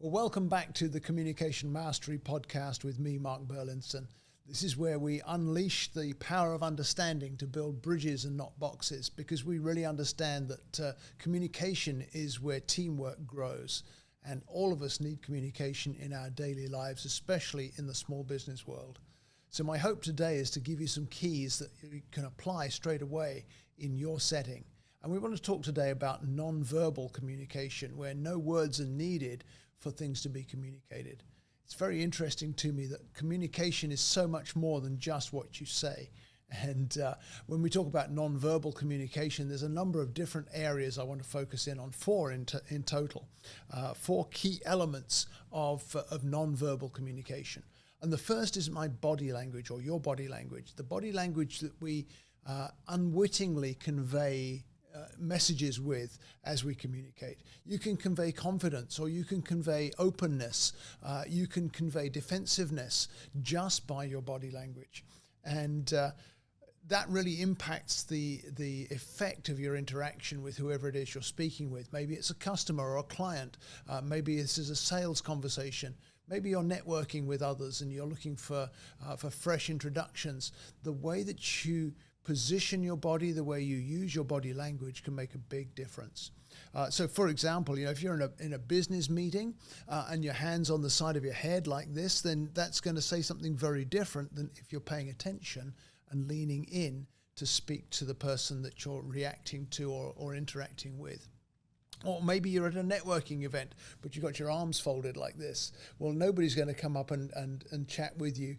Well, welcome back to the Communication Mastery Podcast with me, Mark Burlinson. This is where we unleash the power of understanding to build bridges and not boxes, because we really understand that communication is where teamwork grows. And all of us need communication in our daily lives, especially in the small business world. So my hope today is to give you some keys that you can apply straight away in your setting. And we want to talk today about nonverbal communication, where no words are needed for things to be communicated. It's very interesting to me that communication is so much more than just what you say. And when we talk about nonverbal communication, there's a number of different areas I want to focus in on, four in total, four key elements of nonverbal communication. And the first is my body language, or your body language, the body language that we unwittingly convey messages with as we communicate. You can convey confidence, or you can convey openness, you can convey defensiveness just by your body language. And that really impacts the effect of your interaction with whoever it is you're speaking with. Maybe it's a customer or a client. Maybe this is a sales conversation. Maybe you're networking with others and you're looking for fresh introductions. The way that you position your body, the way you use your body language can make a big difference. So for example, if you're in a business meeting and your hand's on the side of your head like this, then that's going to say something very different than if you're paying attention and leaning in to speak to the person that you're reacting to or interacting with. Or maybe you're at a networking event, but you've got your arms folded like this. Well, nobody's going to come up and chat with you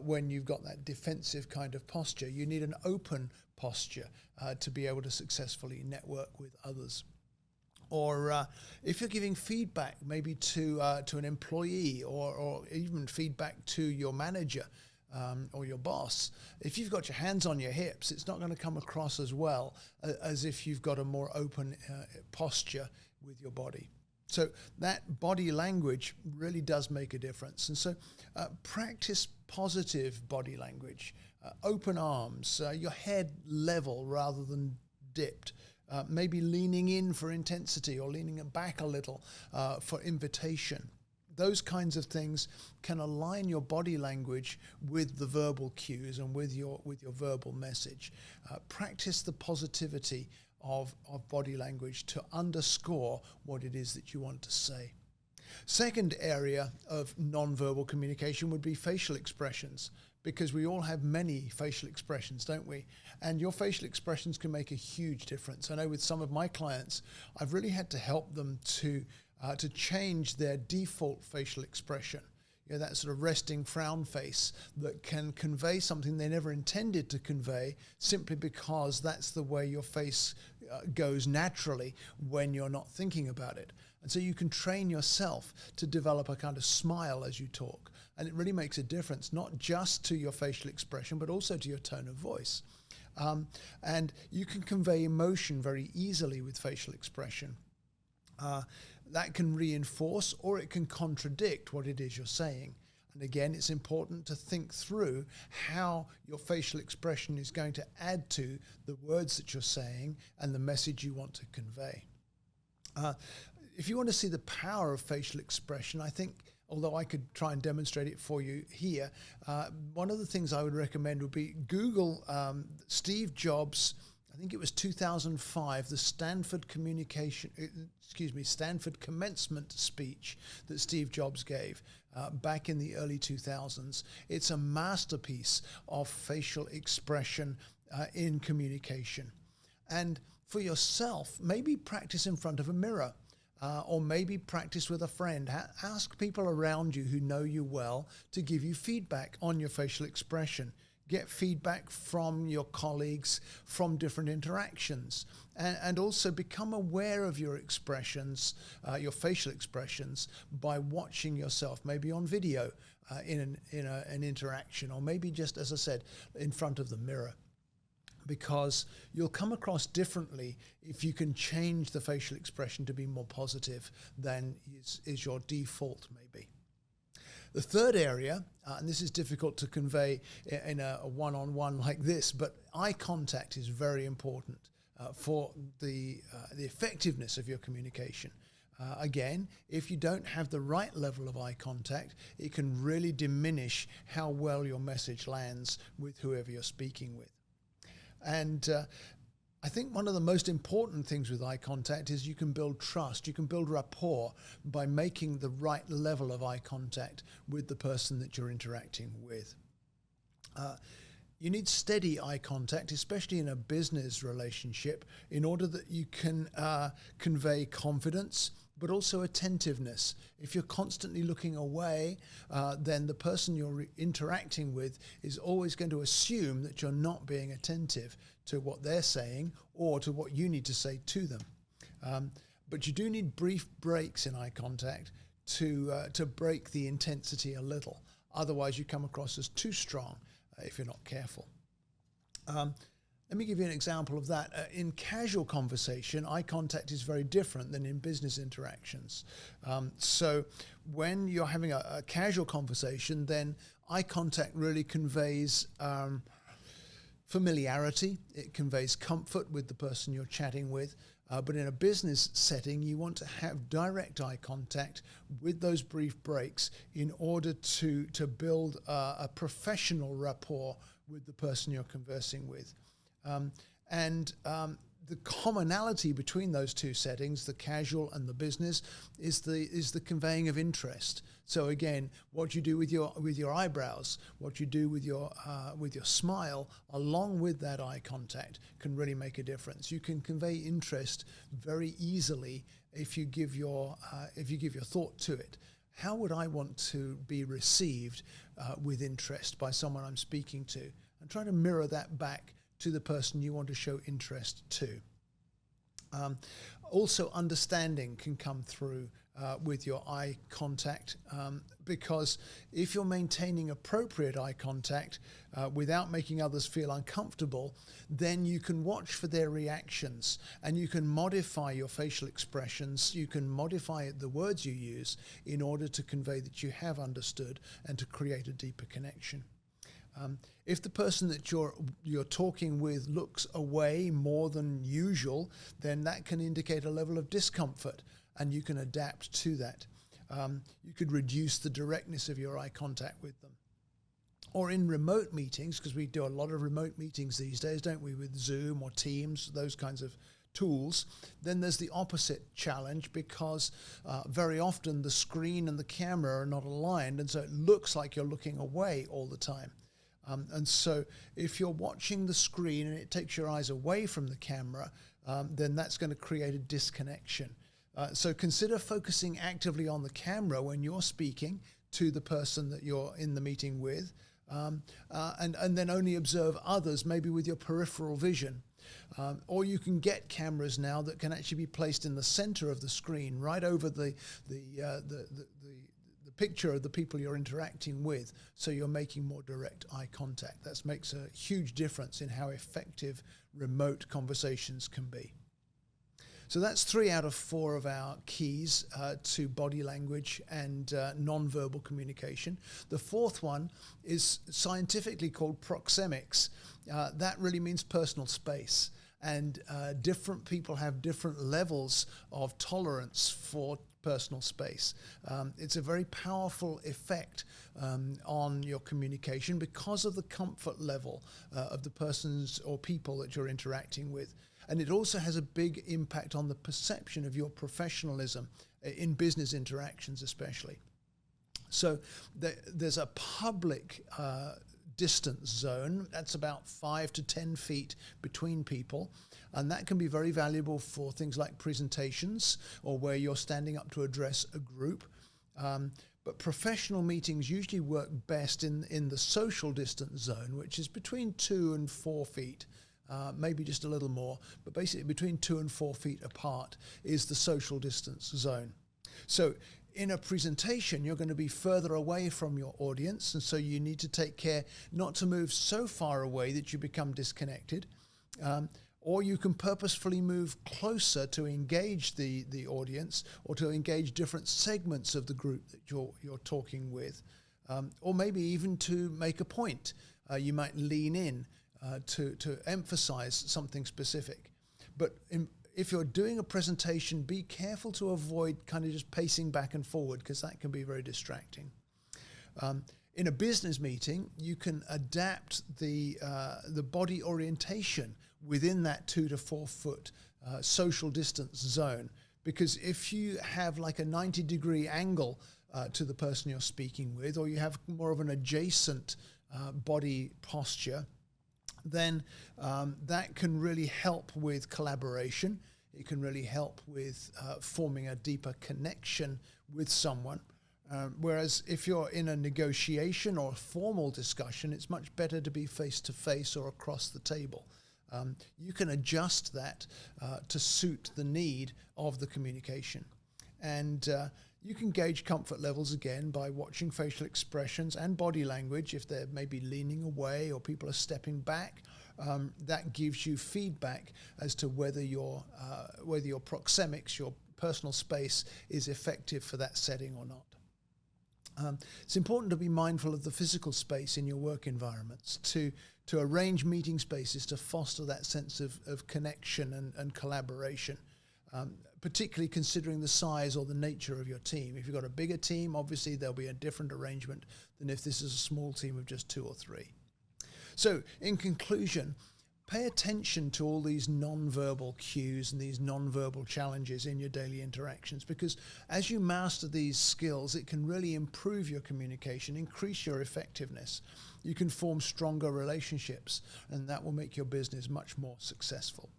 when you've got that defensive kind of posture. You need an open posture to be able to successfully network with others. Or if you're giving feedback maybe to an employee or even feedback to your manager, or your boss, if you've got your hands on your hips, it's not going to come across as well as if you've got a more open posture with your body. So that body language really does make a difference. And so practice positive body language, open arms, your head level rather than dipped. Maybe leaning in for intensity or leaning it back a little for invitation. Those kinds of things can align your body language with the verbal cues and with your verbal message. Practice the positivity of body language to underscore what it is that you want to say. Second area of nonverbal communication would be facial expressions, because we all have many facial expressions, don't we? And your facial expressions can make a huge difference. I know with some of my clients, I've really had to help them to change their default facial expression. That sort of resting frown face that can convey something they never intended to convey, simply because that's the way your face goes naturally when you're not thinking about it. And so you can train yourself to develop a kind of smile as you talk. And it really makes a difference, not just to your facial expression, but also to your tone of voice. And you can convey emotion very easily with facial expression. That can reinforce or it can contradict what it is you're saying. And again, it's important to think through how your facial expression is going to add to the words that you're saying and the message you want to convey. If you want to see the power of facial expression, I think, although I could try and demonstrate it for you here, one of the things I would recommend would be Google Steve Jobs. I think it was 2005, the Stanford commencement speech that Steve Jobs gave back in the early 2000s. It's a masterpiece of facial expression in communication. And for yourself, maybe practice in front of a mirror. Or maybe practice with a friend. Ask people around you who know you well to give you feedback on your facial expression. Get feedback from your colleagues, from different interactions, and also become aware of your expressions, your facial expressions, by watching yourself, maybe on video in an interaction, or maybe just, as I said, in front of the mirror. Because you'll come across differently if you can change the facial expression to be more positive than is your default maybe. The third area, and this is difficult to convey in a one-on-one like this, but eye contact is very important for the effectiveness of your communication. Again, if you don't have the right level of eye contact, it can really diminish how well your message lands with whoever you're speaking with. And I think one of the most important things with eye contact is you can build trust, you can build rapport by making the right level of eye contact with the person that you're interacting with. You need steady eye contact, especially in a business relationship, in order that you can convey confidence, but also attentiveness. If you're constantly looking away, then the person you're interacting with is always going to assume that you're not being attentive to what they're saying or to what you need to say to them. But you do need brief breaks in eye contact to break the intensity a little. Otherwise, you come across as too strong if you're not careful. Let me give you an example of that. In casual conversation, eye contact is very different than in business interactions. So when you're having a casual conversation, then eye contact really conveys familiarity. It conveys comfort with the person you're chatting with. But in a business setting, you want to have direct eye contact with those brief breaks in order to build a professional rapport with the person you're conversing with. The commonality between those two settings, the casual and the business, is the conveying of interest. So again, what you do with your eyebrows, what you do with your smile, along with that eye contact, can really make a difference. You can convey interest very easily if you give your thought to it. How would I want to be received with interest by someone I'm speaking to? And try to mirror that back to the person you want to show interest to. Also, understanding can come through with your eye contact, because if you're maintaining appropriate eye contact without making others feel uncomfortable, then you can watch for their reactions and you can modify your facial expressions, you can modify the words you use in order to convey that you have understood and to create a deeper connection. If the person that you're talking with looks away more than usual, then that can indicate a level of discomfort, and you can adapt to that. You could reduce the directness of your eye contact with them. Or in remote meetings, because we do a lot of remote meetings these days, don't we, with Zoom or Teams, those kinds of tools, then there's the opposite challenge, because very often the screen and the camera are not aligned, and so it looks like you're looking away all the time. And so if you're watching the screen and it takes your eyes away from the camera, then that's going to create a disconnection. So consider focusing actively on the camera when you're speaking to the person that you're in the meeting with, and then only observe others, maybe with your peripheral vision. Or you can get cameras now that can actually be placed in the center of the screen, right over the picture of the people you're interacting with, so you're making more direct eye contact. That makes a huge difference in how effective remote conversations can be. So that's 3 out of 4 of our keys to body language and nonverbal communication. The 4th one is scientifically called proxemics. That really means personal space. And different people have different levels of tolerance for personal space. It's a very powerful effect on your communication because of the comfort level of the persons or people that you're interacting with. And it also has a big impact on the perception of your professionalism in business interactions especially. So there's a public distance zone that's about 5 to 10 feet between people, and that can be very valuable for things like presentations or where you're standing up to address a group. But professional meetings usually work best in the social distance zone, which is between 2 and 4 feet. Maybe just a little more, but basically between 2 and 4 feet apart is the social distance zone. So in a presentation, you're going to be further away from your audience, and so you need to take care not to move so far away that you become disconnected, or you can purposefully move closer to engage the audience or to engage different segments of the group that you're talking with, or maybe even to make a point. You might lean in to emphasize something specific. But if you're doing a presentation, be careful to avoid kind of just pacing back and forward, because that can be very distracting. In a business meeting, you can adapt the body orientation within that 2 to 4 foot social distance zone, because if you have like a 90-degree angle to the person you're speaking with, or you have more of an adjacent body posture, then that can really help with collaboration. It can really help with forming a deeper connection with someone. Whereas if you're in a negotiation or a formal discussion, it's much better to be face-to-face or across the table. You can adjust that to suit the need of the communication. And you can gauge comfort levels again by watching facial expressions and body language. If they're maybe leaning away or people are stepping back, that gives you feedback as to whether your proxemics, your personal space, is effective for that setting or not. It's important to be mindful of the physical space in your work environments, to arrange meeting spaces to foster that sense of connection and collaboration, particularly considering the size or the nature of your team. If you've got a bigger team, obviously there'll be a different arrangement than if this is a small team of just 2 or 3. So in conclusion, pay attention to all these non-verbal cues and these non-verbal challenges in your daily interactions, because as you master these skills, it can really improve your communication, increase your effectiveness. You can form stronger relationships, and that will make your business much more successful.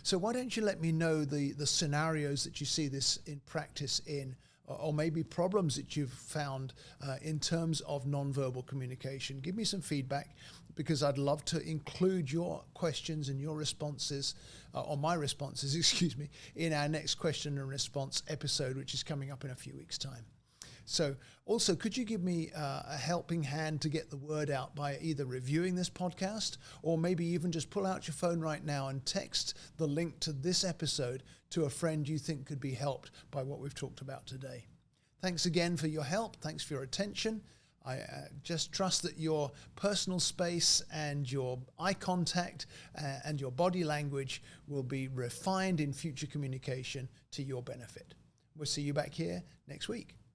So why don't you let me know the scenarios that you see this in practice in, or maybe problems that you've found in terms of nonverbal communication. Give me some feedback, because I'd love to include your questions and your responses, or my responses, excuse me, in our next question and response episode, which is coming up in a few weeks' time. So also, could you give me a helping hand to get the word out by either reviewing this podcast, or maybe even just pull out your phone right now and text the link to this episode to a friend you think could be helped by what we've talked about today. Thanks again for your help. Thanks for your attention. I just trust that your personal space and your eye contact and your body language will be refined in future communication to your benefit. We'll see you back here next week.